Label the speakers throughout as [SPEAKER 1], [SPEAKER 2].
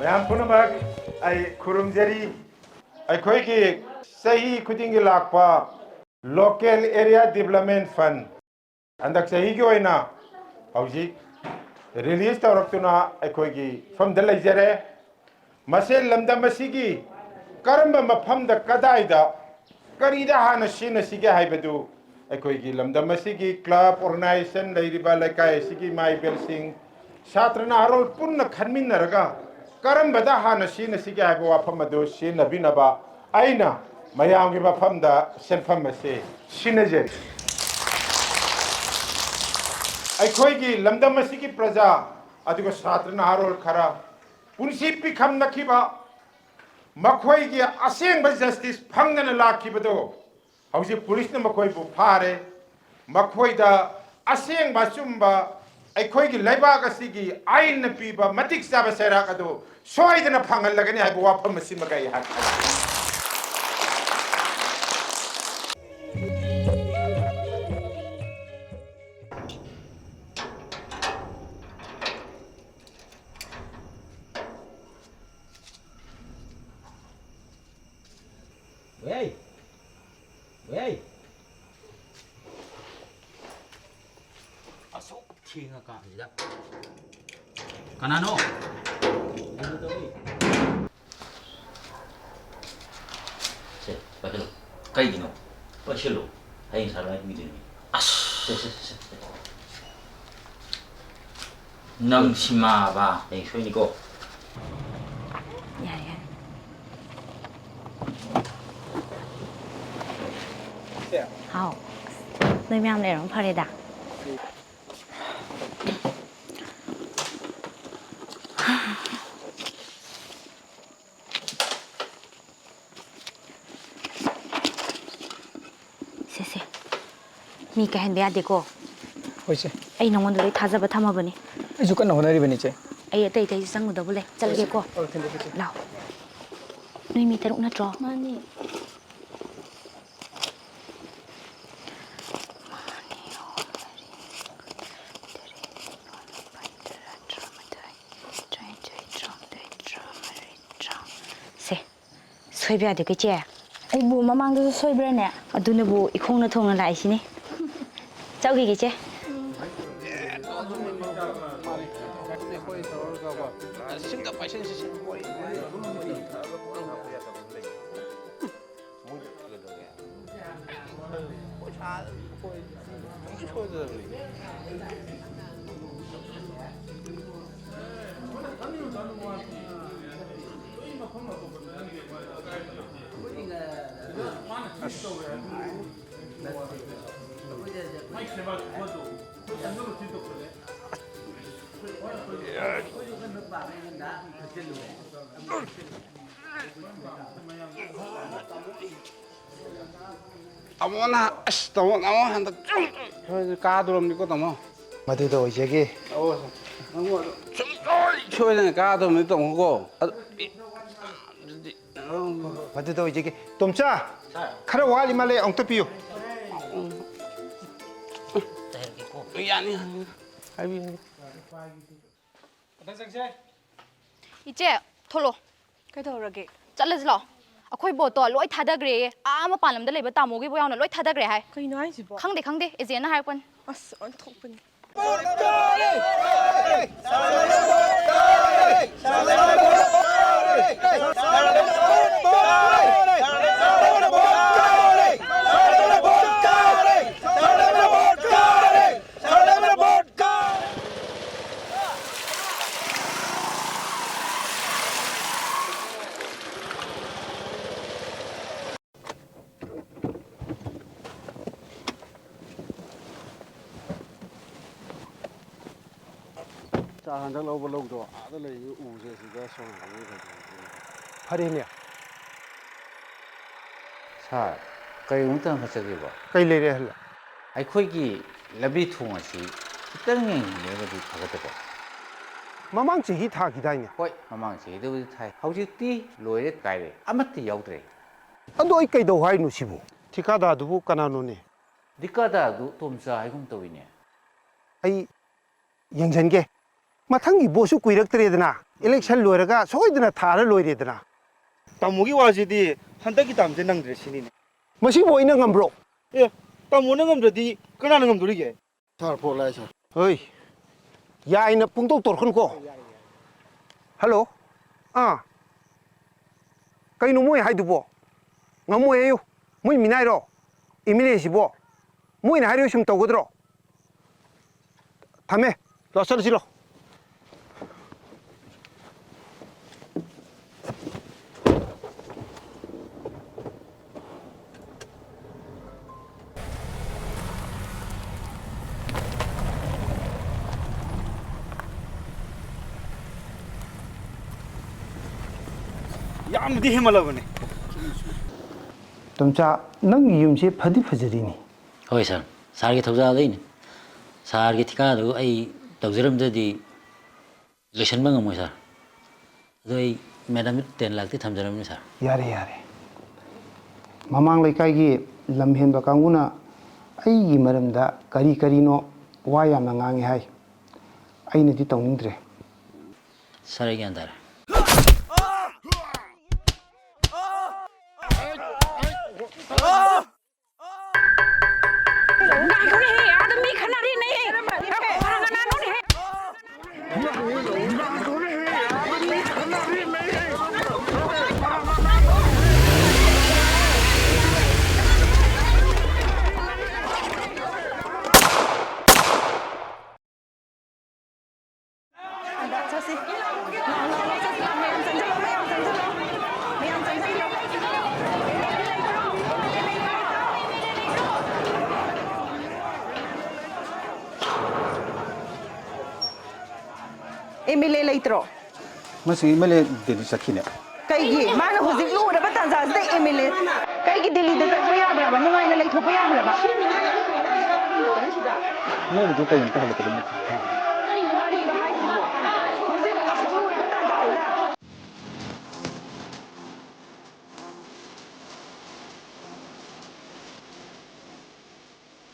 [SPEAKER 1] Ma'am पुनमक खुरुमजरी अखोई सही खुदिंग लापा local area development fund अंदक सही की होइना हौजिक रिलीज तौरक्तुना अखोई फमद लेजरे मसे लमदम मसिगी करम मफमद कदाइदा करीदा हाना सिन सिगे हाइबदु अखोई लमदम मसिगी क्लब ऑर्गेनाइजेशन लेरिबा लेकाय सिगी माइबेलसिंग छात्रना हरोल पुन्न खनमिनरगा करम्बदा हाना सिन सिगे हाइबो वाफम अदु सिनबिनबा आइना मयामगी मफमदा सेनफम असे सिनजरी अखोई लमदम असिगी प्रजा अदुग छात्रना हरोल खरा पुनसी पिखम नखिबा मखोई असेंग जस्टिस फंगन लाखिबदो हौजी पुलिस ने मखोई बु फारे मखोईदा असेंग चुम्बा अखोई लेबाग असिगी आइन पीबा मतिक चाबा सेराक अदो सोइदना फंगलगनी हाइबो वाफम सिमगई हाक
[SPEAKER 2] Wey, wey. Asok tinga ka nila. Kanano? Ano to eh? Se, bakit? Kay gino. Pachilo. Hay saray mi din. As. Se. Nang sima ba? Ay, so ni ko.
[SPEAKER 3] 好，那面内容拍的大。谢谢。มีการเบียดเด็กก็
[SPEAKER 4] โอ้ยเจ้
[SPEAKER 3] ไอ้น้องมันเลยท้าจะไปทำมาบ่เนี่ย
[SPEAKER 4] ไอ้จุกันหนูน่าดีบ่นี่เจ้
[SPEAKER 3] ไอ้เตยสังกุฎบุเลยจัลเกก็เราไม่มีแต่ลูกน่าจอมานี่ช่วยเบียดเด็กเจ้ไอ้บูมามังก็ช่วยเบียดเนี่ยดูเนี่ยบูอีกคงน่ะทงน่ะหลายสิเนี่ยเจ้ากี่เจ้
[SPEAKER 5] Amo na tamo handa ka dorom ni ko tamo
[SPEAKER 6] Madudo oijegi
[SPEAKER 5] amo choi na ka dorom ni tamo ko
[SPEAKER 6] Madudo oijegi tomcha khara wali male ongto piyo
[SPEAKER 5] yani hai bi
[SPEAKER 7] 이제 털로
[SPEAKER 3] 그래도러게
[SPEAKER 7] 잘라질러 아코이 보또 로이 타다그레 아마 빨람데 레바 따모기 보야나 로이 타다그레 하이
[SPEAKER 3] 그이노 하이지보
[SPEAKER 7] 강대 이제나 할건
[SPEAKER 3] 아스 언톡분
[SPEAKER 5] cha han dang lo bo lo do a da le yu u je si da song ga le ba
[SPEAKER 6] 파리냐
[SPEAKER 2] 사, 그이 운동 하셔도 봐.
[SPEAKER 6] 까일레레 할라
[SPEAKER 2] 아이 거기 레비 통하시 땅에 내가도 가거든.
[SPEAKER 6] 마망 지기 타 기다냐
[SPEAKER 2] 거의 마망지 이도 타이. 하우지띠 로에 가이래. 아마띠 야우드래.
[SPEAKER 6] 안도 이 까이도 하이 누시부 티카다 두부 까나노네
[SPEAKER 2] 니까다도 톰사 아이금 또이네.
[SPEAKER 6] 아이 영전게 마탕기 보수 꾸이럭들이드나 election लोरगा सोइदना थारा लोइरेदना
[SPEAKER 8] तामोगी वाजिदी हंदकी तामजे नंगद्रे सिनीने
[SPEAKER 6] मसी बोइना ngambro
[SPEAKER 8] ए तामोना ngमद्रदी कनाना ngमदुरिगे sir Polay sir
[SPEAKER 6] होय याइना पुंगतो तोरखन को hello कइनो मोय हाइदुबो ngमोययो मोय मिनाइरो इमिलेसिबो मोयना हाइरो सुम तगदरो थामे लसरसिलो
[SPEAKER 8] यामदी हेमलबने
[SPEAKER 6] तुमचा नंग युमसे फदी फजरीनी
[SPEAKER 2] ꯍꯣꯏ ꯁꯥꯔ ꯁꯥꯔꯒꯤ ꯊꯧꯖꯥꯜꯗꯩꯅꯤ ꯁꯥꯔꯒꯤ ꯊꯤꯀꯥꯗꯨ ꯑꯩ ꯇꯧꯖꯔꯝꯗ꯭ꯔꯗꯤ ꯂꯣꯏꯁꯤꯟꯕ ꯉꯝꯃꯣꯏ ꯁꯥꯔ ꯑꯗꯣ ꯑꯩ ꯃꯦꯗꯥꯝ 10 ꯂꯥꯛꯇꯤ ꯊꯝꯖꯔꯝꯅꯤ ꯁꯥꯔ
[SPEAKER 6] यारे यारे ममांग लेकाइगी लमहेनबा कांगुना अईगी मरमदा करी करीनो वा यामना ngangi hai अइनदि तौनिंद्रे
[SPEAKER 2] ꯁꯥꯔ ꯑꯩ ꯒ꯭ꯌꯥꯟ ꯇꯥꯔꯦ
[SPEAKER 9] एमएलए लेत्रो
[SPEAKER 5] मसी एमएलए दिल्ली सखीने
[SPEAKER 9] कईगी माना हुजिक लूरबा तंजाजदा एमएलए कईगी दिल्ली दा चबा याब्राबा नुगाइना लेथोपा याब्राबा
[SPEAKER 5] मैं जो कहीं पहले करूँ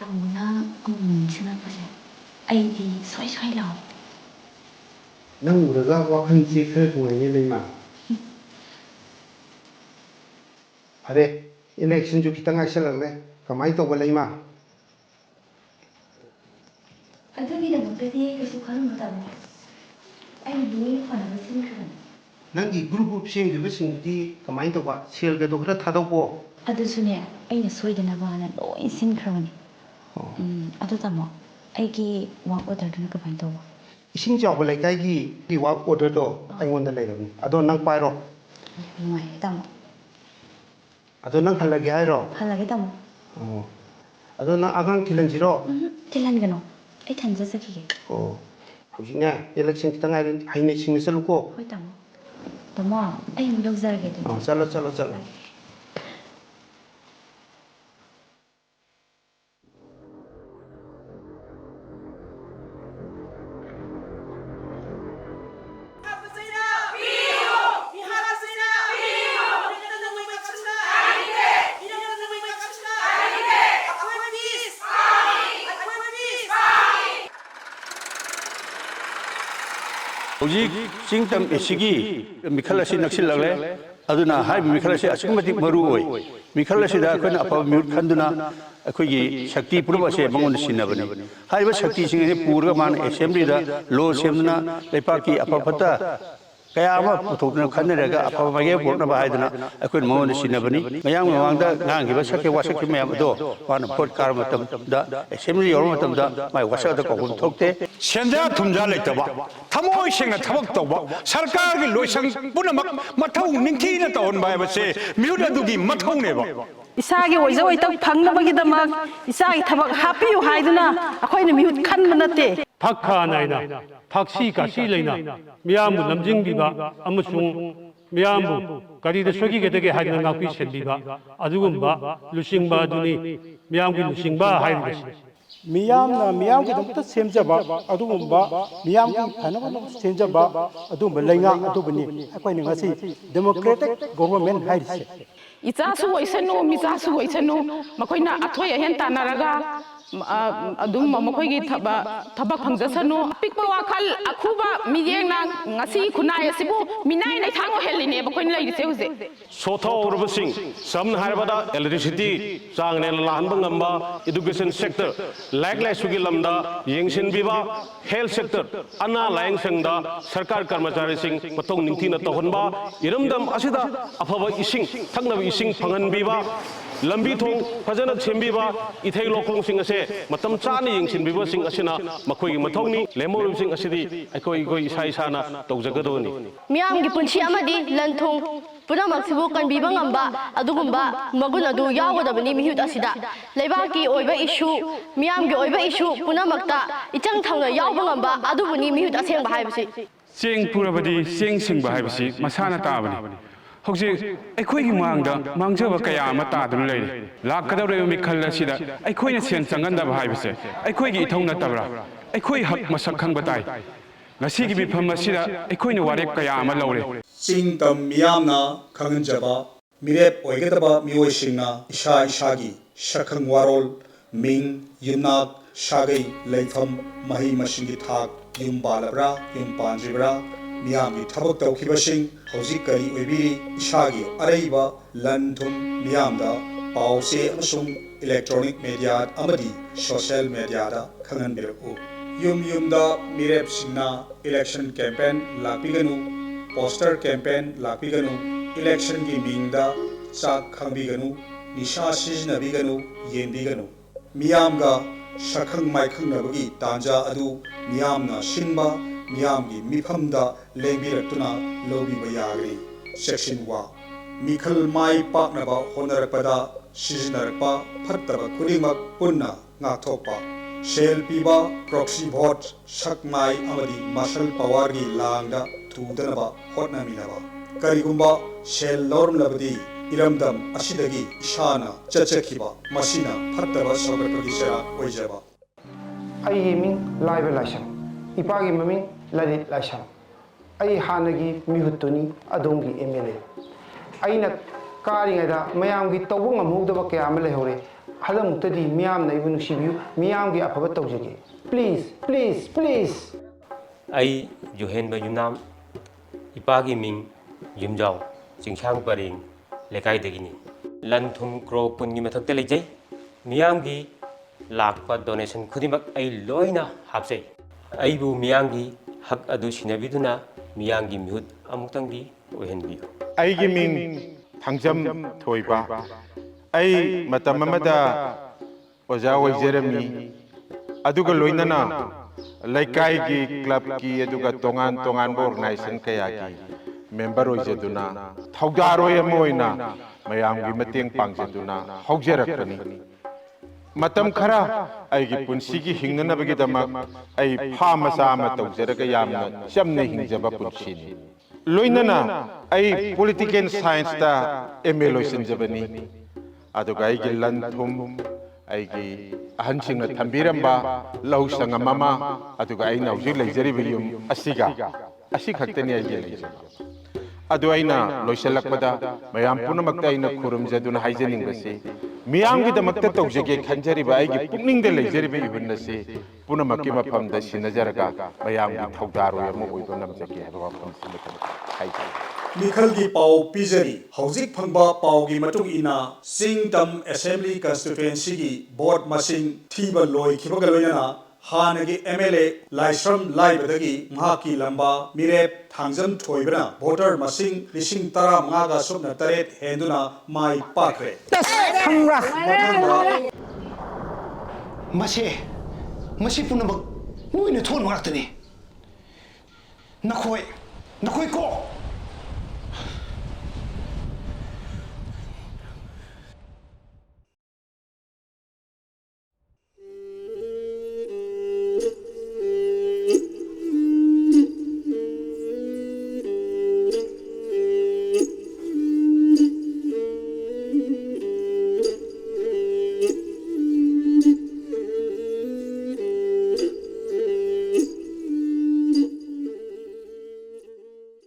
[SPEAKER 3] तौना अमुनसिना बसे अइदी सोय सोय लाओ
[SPEAKER 6] नंग उरगा वाखन से खर कुंगने लेमा अरे इलेक्शन जो खितंग आइसलले कमाई तो बलेमा
[SPEAKER 3] अदुगिदमक्तदि कइसु खरमताबो अइ दुई फनबा सिनखरन
[SPEAKER 6] नंगी ग्रुप ऑफ सिंगिबसिंगदि कमाई तो बा सेल गदो खरा थादोपो
[SPEAKER 3] अदुसुने अइना सोइदनबाना लोइ सिनखरबनी अदु तमो अइगी वर्क ऑर्डरदुना कमाई तोबो
[SPEAKER 6] इसिंग जाव लेकाइगी वर्क ऑर्डर तो अइंगोंदा लेरबनी अदो नंग पाइरो
[SPEAKER 3] नुआइ तमो
[SPEAKER 6] अदो नंग हलगे हाइरो
[SPEAKER 3] हलगे तमो
[SPEAKER 6] अदो नंग आगांग थिलनजिरो
[SPEAKER 3] थिलनगनो अइ थंजा सखिगे
[SPEAKER 6] हौजिना इलेक्शन खितंग आइ हाइने सिंग चलुको
[SPEAKER 3] होय तमो तमो अइ मुलौजरगे
[SPEAKER 6] चलो चलो चलो
[SPEAKER 5] हौजिक चिंगतम एसिगी मिखल असि नक्सिलगले अदुना हाइ मिखल असि असुमति मरु ओइ मिखल असिदा अखोना अफा म्यूट खंदुना अखोगी शक्ति पुरब असे मंगोन सिनबनी हाइबा शक्ति सिंगे पूरगा मान असेंबली दा लो सेमना लेपाकी अफा फता कया अमा पुथोकना खनरेगा अफा मगे पोरना बाहायदना अखोन मंगोन सिनबनी मयांग मवांगदा गांगिबा सके वासके मयाम दो वान फोट कार मतम दा असेंबली योर मतम दा माय वासा दा कोगुन थोकते
[SPEAKER 10] सेंजा थुमजा लेतबा थमोय सेंगा थबक तौबा सरकार की लोइसंग पुनमक मथौ निंथीना तौन बायबसे म्यूट अदुगी मथौनेबा
[SPEAKER 9] इसागी ओइजोय तक फंगनबगिदमक इसागी थबक हापियु हाइदुना अखोइना म्यूट खनब नते
[SPEAKER 10] फक्खा नाइना फक्सी कासी लेना मियामु लमजिंगबिबा अमसुंग मियामु करीदा सोगिगदगे हाइना नापी सेंबिबा अदुगुंबा लुसिंगबा अदुनी मियामगी लुसिंगबा हाइबसे
[SPEAKER 8] मियामना मियामगी दमता सेमजबा अदुगुंबा मियामगी फनबा सेमजबा अदुगुंबा लेंगा अदुबनी अखोइना ngasi democratic government हाइसे
[SPEAKER 9] इचासु ओइसनु मिचासु ओइसनु मखोइना अथोय अहेन तानारगा ꯑꯗꯨꯝ ꯃꯈꯣꯏꯒꯤ ꯊꯕꯛ ꯐꯪꯖꯁꯅꯨ ꯑꯄꯤꯛꯄ ꯋꯥꯈꯜ ꯑꯈꯨꯕ ꯃꯤꯠꯌꯦꯡꯅ ꯉꯁꯤ ꯈꯨꯟꯅꯥꯏ ꯑꯁꯤꯕꯨ ꯃꯤꯅꯥꯏ ꯂꯩꯊꯥꯡ ꯑꯣꯏꯍꯜꯂꯤꯅꯦꯕ ꯑꯩꯈꯣꯏꯅ ꯂꯩꯔꯤꯁꯦ ꯍꯧꯖꯤꯛ
[SPEAKER 10] ꯁꯣꯊꯍꯧꯔꯕꯁꯤꯡ ꯁꯝꯅ ꯍꯥꯏꯔꯕꯗ ꯏꯂꯦꯛꯇ꯭ꯔꯤꯁꯤꯇꯤ ꯆꯥꯡ ꯅꯥꯏꯅ ꯂꯥꯛꯍꯟꯕ ꯉꯝꯕ ꯏꯗꯨꯀꯦꯁꯟ ꯁꯦꯛꯇꯔ ꯂꯥꯏꯔꯤꯛ ꯂꯥꯏꯁꯨꯒꯤ ꯂꯝꯗ ꯌꯦꯡꯁꯤꯟꯕꯤꯕ ꯍꯦꯜꯊ ꯁꯦꯛꯇꯔ ꯑꯅꯥ ꯂꯥꯌꯦꯡꯁꯪꯗ ꯁꯔꯀꯥꯔ ꯀꯔꯃꯆꯥꯔꯤꯁꯤꯡ ꯃꯊꯧ ꯅꯤꯡꯊꯤꯅ ꯇꯧꯍꯟꯕ ꯏꯔꯝꯗꯝ ꯑꯁꯤꯗ ꯑꯐꯕ ꯏꯁꯤꯡ ꯊꯛꯅꯕ ꯏꯁꯤꯡ ꯐꯪꯍꯟꯕꯤꯕ ꯂꯝꯕꯤ ꯊꯣꯡ ꯐꯖꯅ ꯁꯦꯝꯕꯤꯕ ꯏꯊꯩ ꯂꯧꯈꯣꯡꯁꯤꯡ ꯑꯁꯦ ꯃꯇꯝ ꯆꯥꯅ ꯌꯦꯡꯁꯤꯟꯕꯤꯕꯁꯤꯡ ꯑꯁꯤꯅ ꯃꯈꯣꯏꯒꯤ ꯃꯊꯧꯅꯤ ꯂꯦꯝꯍꯧꯔꯤꯕꯁꯤꯡ ꯑꯁꯤꯗꯤ ꯑꯩꯈꯣꯏ ꯏꯁꯥ ꯏꯁꯥꯅ ꯇꯧꯖꯒꯗꯕꯅꯤ
[SPEAKER 7] ꯃꯤꯌꯥꯝꯒꯤ ꯄꯨꯟꯁꯤ ꯑꯃꯗꯤ ꯂꯟ ꯊꯨꯝ ꯄꯨꯝꯅꯃꯛꯁꯤꯕꯨ ꯀꯟꯕꯤꯕ ꯉꯝꯕ ꯑꯗꯨꯒꯨꯝꯕ ꯃꯒꯨꯟ ꯑꯗꯨ ꯌꯥꯎꯒꯗꯕꯅꯤ ꯃꯤꯍꯨꯠ ꯑꯁꯤꯗ ꯂꯩꯕꯥꯛꯀꯤ ꯑꯣꯏꯕ ꯏꯁꯨ ꯃꯤꯌꯥꯝꯒꯤ ꯑꯣꯏꯕ ꯏꯁꯨ ꯄꯨꯝꯅꯃꯛꯇ ꯏꯆꯪ ꯊꯪꯅ ꯌꯥꯎꯕ ꯉꯝꯕ ꯑꯗꯨꯕꯨꯅꯤ ꯃꯤꯍꯨꯠ ꯑꯁꯦꯡꯕ ꯍꯥꯏꯕꯁꯤ
[SPEAKER 11] ꯆꯦꯡ ꯄꯨꯔꯕꯗꯤ ꯆꯦꯡ ꯁꯤꯡꯕ ꯍꯥꯏꯕꯁꯤ ꯃꯁꯥꯅ ꯇꯥꯕꯅꯤ ꯍꯧꯖꯤꯛ ꯑꯩꯈꯣꯏꯒꯤ ꯃꯥꯡꯗ ꯃꯥꯡꯖꯕ ꯀꯌꯥ ꯑꯃ ꯇꯥꯗꯨꯅ ꯂꯩꯔꯤ ꯂꯥꯛꯀꯗꯧꯔꯤꯕ ꯃꯤꯈꯜ ꯑꯁꯤꯗ ꯑꯩꯈꯣꯏꯅ ꯁꯦꯟ ꯆꯪꯍꯟꯗꯕ ꯍꯥꯏꯕꯁꯦ ꯑꯩꯈꯣꯏꯒꯤ ꯏꯊꯧ ꯅꯠꯇꯕ꯭ꯔꯥ ꯑꯩꯈꯣꯏ ꯍꯛ ꯃꯁꯛ ꯈꯪꯕ ꯇꯥꯏ ꯉꯁꯤꯒꯤ ꯃꯤꯐꯝ ꯑꯁꯤꯗ ꯑꯩꯈꯣꯏꯅ ꯋꯥꯔꯦꯞ ꯀꯌా ꯑꯃ ꯂꯧꯔꯦ
[SPEAKER 12] ꯆꯤꯡ ꯇꯝ ꯃꯤꯌꯥꯝꯅ ꯈꯪꯍꯟꯖꯕ ꯃꯤꯔꯦꯞ ꯑꯣꯏꯒꯗꯕ ꯃꯤꯑꯣꯏꯁꯤꯡꯅ ꯏꯁꯥ ꯏꯁꯥꯒꯤ ꯁꯛꯈꯪ ꯋꯥꯔꯣꯜ ꯃꯤꯡ ꯌꯨꯝꯅꯥꯛ ꯁꯥꯒꯩ ꯂꯩꯐꯝ ꯃꯍꯩ ꯃꯁꯤꯡꯒꯤ ꯊꯥꯛ ꯌꯨꯝ ꯄꯥꯜꯂꯕ꯭ꯔꯥ ꯌꯨꯝ ꯄꯥꯟꯗ꯭ꯔꯤꯕ꯭ꯔꯥ ꯃꯤꯌꯥꯝꯒꯤ ꯊꯕꯛ ꯇꯧꯈꯤꯕꯁꯤꯡ ꯍꯧꯖꯤꯛ ꯀꯔꯤ ꯑꯣꯏꯕꯤꯔꯤ ꯏꯁꯥꯒꯤ ꯑꯔꯩꯕ ꯂꯟ ꯊꯨꯝ ꯃꯤꯌꯥꯝꯗ ꯄꯥꯎ ꯆꯦ ꯑꯃꯁꯨꯡ ꯏꯂꯦꯛꯇ꯭ꯔꯣꯅꯤꯛ ꯃꯦꯗꯤꯌꯥ ꯑꯃꯗꯤ ꯁꯣꯁꯤꯌꯦꯜ ꯃꯦꯗꯤꯌꯥꯗ ꯈꯪꯍꯟꯕꯤꯔꯛꯎ ꯌꯨꯝ ꯌꯨꯝꯗ ꯃꯤꯔꯦꯞꯁꯤꯡꯅ ꯏꯂꯦꯛꯁꯟ ꯀꯦꯝꯄꯦꯟ ꯂꯥꯛꯄꯤꯒꯅꯨ ꯄꯣꯁꯇꯔ ꯀꯦꯝꯄꯦꯟ ꯂꯥꯛꯄꯤꯒꯅꯨ ꯏꯂꯦꯛꯁꯟꯒꯤ ꯃꯤꯡꯗ ꯆꯥꯛ ꯈꯪꯕꯤꯒꯅꯨ ꯅꯤꯁꯥ ꯁꯤꯖꯤꯟꯅꯕꯤꯒꯅꯨ ꯌꯦꯟꯕꯤꯒꯅꯨ ꯃꯤꯌꯥꯝꯒ ꯁꯛꯈꯪ ꯃꯥꯏꯈꯪꯅꯕꯒꯤ ꯇꯥꯟꯖꯥ ꯑꯗꯨ ꯃꯤꯌꯥꯝꯅ ꯁꯤꯟꯕ ꯃꯤꯌꯥꯝꯒꯤ ꯃꯤꯐꯝꯗ ꯂꯦꯡꯕꯤꯔꯛꯇꯨꯅ ꯂꯧꯕꯤꯕ ꯌꯥꯒꯅꯤ ꯆꯦꯛꯁꯤꯟꯋꯥ ꯃꯤꯈꯜ ꯃꯥꯏ ꯄꯥꯛꯅꯕ ꯍꯣꯠꯅꯔꯛꯄꯗ ꯁꯤꯖꯤꯟꯅꯔꯛꯄ ꯐꯠꯇꯕ ꯈꯨꯗꯤꯡꯃꯛ पुꯟꯅ ꯉꯥꯛꯊꯣꯛꯄ ꯁꯦꯜ ꯄꯤꯕ ꯄ꯭ꯔꯣꯛꯁꯤ ꯚꯣꯠ ꯁꯛꯃꯥꯏ ꯑꯃꯗꯤ ꯃꯁꯜ ꯄꯋꯥꯔꯒꯤ ꯂꯥꯡꯗ ꯊꯨꯗꯅꯕ ꯍꯣꯠꯅꯃꯤꯟꯅꯕ ꯀꯔꯤꯒꯨꯝꯕ ꯁꯦꯜ ꯂꯧꯔꯝꯂꯕꯗꯤ ꯏꯔꯝꯗꯝ ꯑꯁꯤꯗꯒꯤ ꯏꯁꯥꯅ ꯆꯠꯆꯈꯤꯕ ꯃꯁꯤꯅ ꯐꯠꯇꯕ ꯁꯧꯒꯠꯄꯒꯤ ꯆꯩꯔꯥꯛ ꯑꯣꯏꯖꯕ
[SPEAKER 6] ꯑꯩꯒꯤ ꯃꯤꯡ ꯂꯥꯏꯕ ꯂꯥꯏꯁꯝ ꯏꯄꯥꯒꯤ ꯃꯃꯤꯡ ꯂꯂꯤꯠ ꯂꯥꯏꯁꯝ ꯑꯩ ꯍꯥꯟꯅꯒꯤ ꯃꯤꯍꯨꯠꯇꯨꯅꯤ ꯑꯗꯣꯝꯒꯤ MLA ꯑꯩꯅ ꯀꯥꯔꯤꯉꯩꯗ ꯃꯌꯥꯝꯒꯤ ꯇꯧꯕ ꯉꯝꯍꯧꯗꯕ ꯀꯌా ꯑꯃ ꯂꯩꯍꯧꯔꯦ ꯍꯟꯗꯛꯃꯨꯛꯇꯗꯤ ꯃꯤꯌꯥꯝꯅ ꯑꯩꯕꯨ ꯅꯨꯡꯁꯤꯕꯤꯌꯨ ꯃꯤꯌꯥꯝꯒꯤ ꯑꯐꯕ ꯇꯧꯖꯒꯦ ꯄ꯭ꯂꯤꯖ ꯄ꯭ꯂꯤꯖ ꯄ꯭ꯂꯤꯖ
[SPEAKER 13] ꯑꯩ ꯖꯣꯍꯦꯟꯕ ꯌꯨꯝꯅꯥꯝ ꯏꯄꯥꯒꯤ ꯃꯤꯡ ꯌꯨꯝꯖꯥꯎ ꯆꯤꯡꯁꯥꯡ ꯄꯔꯦꯡ ꯂꯩꯀꯥꯏꯗꯒꯤꯅꯤ ꯂꯟ ꯊꯨꯝ ꯀ꯭ꯔꯣ ꯀꯨꯟꯒꯤ ꯃꯊꯛꯇ ꯂꯩꯖꯩ ꯃꯤꯌꯥꯝꯒꯤ ꯂꯥꯛꯄ ꯗꯣꯅꯦꯁꯟ ꯈꯨꯗꯤꯡꯃꯛ ꯑꯩ ꯂꯣꯏꯅ ꯍꯥꯞꯆꯩ ꯑꯩꯕꯨ ꯃꯤꯌꯥꯝꯒꯤ ꯍꯛ ꯑꯗꯨ ꯁꯤꯟꯅꯕꯤꯗꯨꯅ ꯃꯤꯌꯥꯝꯒꯤ ꯃꯤꯍꯨꯠ ꯑꯃꯨꯛꯇꯪꯗꯤ ꯑꯣꯏꯍꯟꯕꯤꯌꯨ
[SPEAKER 1] ꯑꯩꯒꯤ ꯃꯤꯡ ꯊꯥꯡꯖꯝ ꯊꯣꯏꯕ ꯑꯩ ꯃꯇꯝ ꯑꯃꯗ ꯑꯣꯖꯥ ꯑꯣꯏꯖꯔꯝꯃꯤ ꯑꯗꯨꯒ ꯂꯣꯏꯅꯅ ꯂꯩꯀꯥꯏꯒꯤ ꯀ꯭ꯂꯕꯀꯤ ꯑꯗꯨꯒ ꯇꯣꯉꯥꯟ ꯇꯣꯉꯥꯟꯕ ꯑꯣꯔꯒꯅꯥꯏꯖꯦꯁꯟ ꯀꯌꯥꯒꯤ ꯃꯦꯝꯕꯔ ꯑꯣꯏꯖꯗꯨꯅ ꯊꯧꯗꯥꯔꯣꯏ ꯑꯃ ꯑꯣꯏꯅ ꯃꯌꯥꯝꯒꯤ ꯃꯇꯦꯡ ꯄꯥꯡꯖꯗꯨꯅ ꯍꯧꯖꯔꯛꯄꯅꯤ ꯃꯇꯝ ꯈꯔ ꯑꯩꯒꯤ ꯄꯨꯟꯁꯤꯒꯤ ꯍꯤꯡꯅꯅꯕꯒꯤꯗꯃꯛ ꯑꯩ ꯐꯥꯝ ꯃꯆꯥ ꯑꯃ ꯇꯧꯖꯔꯒ ꯌꯥꯝꯅ ꯆꯝꯅ ꯍꯤꯡꯖꯕ ꯄꯨꯟꯁꯤꯅꯤ ꯂꯣꯏꯅꯅ ꯑꯩ ꯄꯣꯂꯤꯇꯤꯀꯦꯜ ꯁꯥꯏꯟꯁꯇ MA ꯂꯣꯏꯁꯤꯟꯖꯕꯅꯤ ꯑꯗꯨꯒ ꯑꯩꯒꯤ ꯂꯟ ꯊꯨꯝ ꯑꯩꯒꯤ ꯑꯍꯟꯁꯤꯡꯅ ꯊꯝꯕꯤꯔꯝꯕ ꯂꯧ ꯁꯪꯒꯝ ꯑꯃ ꯑꯗꯨꯒ ꯑꯩꯅ ꯍꯧꯖꯤꯛ ꯂꯩꯖꯔꯤꯕ ꯌꯨꯝ ꯑꯁꯤ ꯈꯛꯇꯅꯤ ꯑꯩꯒꯤ ꯂꯩꯖꯕ ꯑꯗꯨ ꯑꯩꯅ ꯂꯣꯏꯁꯤꯜꯂꯛꯄꯗ ꯃꯌꯥꯝ ꯄꯨꯝꯅꯃꯛꯇ ꯑꯩꯅ ꯈꯨꯔꯨꯝꯖꯗꯨꯅ ꯍꯥꯏꯖꯅꯤꯡꯕꯁꯤ ꯃꯤꯌꯥꯝꯒꯤꯗꯃꯛꯇ ꯇꯧꯖꯒꯦ ꯈꯟꯖꯔꯤꯕ ꯑꯩꯒꯤ ꯄꯨꯛꯅꯤꯡꯗ ꯂꯩꯖꯔꯤꯕ ꯏꯍꯨꯟ ꯑꯁꯤ ꯄꯨꯝꯅꯃꯛꯀꯤ ꯃꯐꯝꯗ ꯁꯤꯟꯅꯖꯔꯒ ꯃꯌꯥꯝꯒꯤ ꯊꯧꯗꯥꯔꯣꯏ ꯑꯃ ꯑꯣꯏꯕ ꯉꯝꯖꯒꯦ ꯍꯥꯏꯕ ꯋꯥꯐꯝꯁꯤꯃ ꯍꯥꯏꯖꯔꯤ
[SPEAKER 12] ꯃꯤꯈꯜꯒꯤ ꯄꯥꯎ ꯄꯤꯖꯔꯤ ꯍꯧꯖꯤꯛ ꯐꯪꯕ ꯄꯥꯎꯒꯤ ꯃꯇꯨꯡ ꯏꯟꯅ ꯆꯤꯡꯇꯝ ꯑꯦꯁꯦꯝꯕ꯭ꯂꯤ ꯀꯟꯁꯇꯤꯇꯨꯌꯦꯟꯁꯤꯒꯤ ꯚꯣꯠ ꯃꯁꯤꯡ ꯊꯤꯕ ꯂꯣꯏꯈꯤꯕꯒ ꯂꯣꯏꯅꯅ ꯍꯥꯟꯅꯒꯤ MLA ꯂꯥꯏꯁ꯭ꯔꯝ ꯂꯥꯏꯕꯗꯒꯤ ꯃꯍꯥꯛꯀꯤ ꯂꯝꯕꯥ ꯃꯤꯔꯦꯞ ꯊꯥꯡꯖꯝ ꯊꯣꯏꯕꯅ ꯚꯣꯇꯔ ꯃꯁꯤꯡ 15,000 ꯍꯦꯟꯗꯨꯅ ꯃꯥꯏ ꯄꯥꯛꯈ꯭ꯔꯦ
[SPEAKER 6] ꯃꯁꯤ ꯄꯨꯝꯅꯃꯛ ꯃꯣꯏꯅ ꯊꯣꯛꯅ ꯉꯥꯛꯇꯅꯤ ꯅꯈꯣꯏ ꯀꯣ